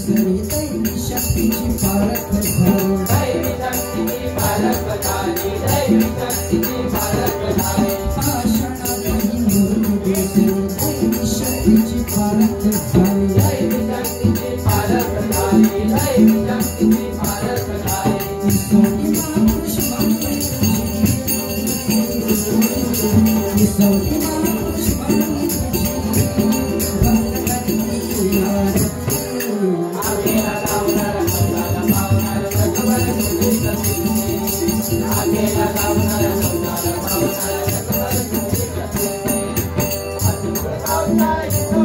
केसरी दैवी शक्तीची पालक झाली, दैवी शक्तीची पालक झाली, दैवी शक्तीची पालक झाली. भाषणातही मुरली केसरी दैवी शक्तीची पालक झाली, दैवी शक्तीची पालक झाली, दैवी शक्तीची पालक झाली. किसोटी महापुष्पांजली, किसोटी महापुष्पांजली भक्त करती आरती. आगेला लावणार नवनाला पावणार सकवर तुझी प्रसिद्धी, आगेला लावणार नवनाला पावणार सकवर तुझी प्रसिद्धी. भरपूर गावता इथं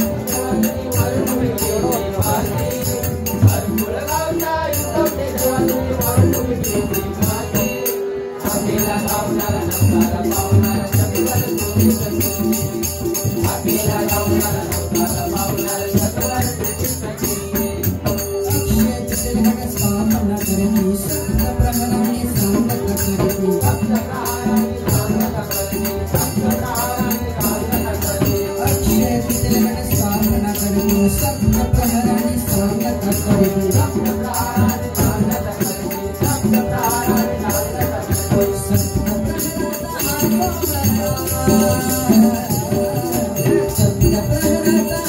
देवाची वर्णुरी केली वाटी, भरपूर गावता इथं देवाची वर्णुरी केली वाटी. आगेला लावणार नवनाला पावणार सकवर तुझी प्रसिद्धी, आगेला लावणार नवनाला पावणार सकवर तुझी प्रसिद्धी. स्थापना करती सप्त प्रहराने सांगत करती, सप्त प्रहराने सांगत करती, सप्त प्रहराने सांगत करती. अक्षय तृतीयेला स्थापना करती सप्त प्रहराने सांगत करती, सप्त प्रहराने सांगत करती, सप्त प्रहराने सांगत करती. सप्त प्रहराचा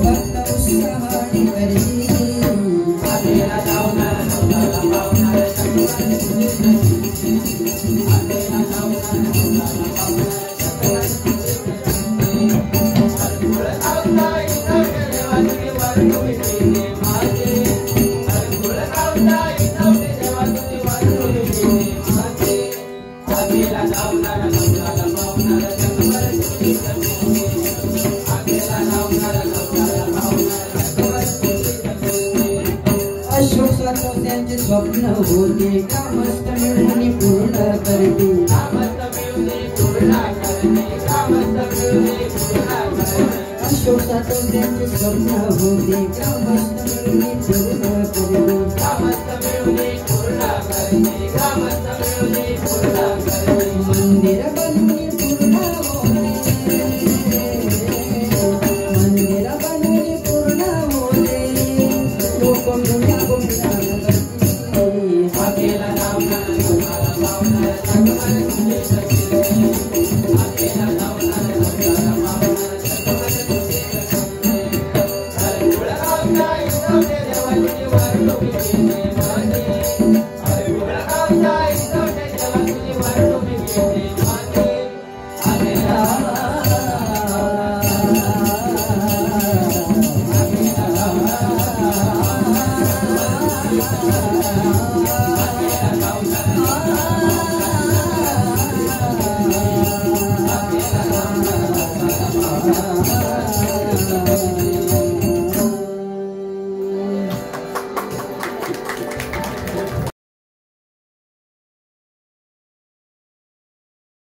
भक्त उत्साहाने करती. आगेला लावणार नवनाला पावणार सकवर तुझी प्रसिद्धी, आगेला लावणार नवनाला पावणार सकवर तुझी प्रसिद्धी. भरपूर गावता इथं देवाची वर्णुरी केली वाटी, भरपूर गावता इथं देवाची वर्णुरी केली वाटी. आगेला लावणार नवनाला पावणार सकवर तुझी प्रसिद्धी, आगेला लावणार नवनाला पावणार सकवर तुझी प्रसिद्धी. अशोक त्यांचे स्वप्न होते कामस्त मिळून पूर्ण करते, कामस्त मिळून पूर्ण करते, कामस्त मिळून पूर्ण करते. अशोक त्यांचे स्वप्न होते कामस्त मिळून पूर्ण करते.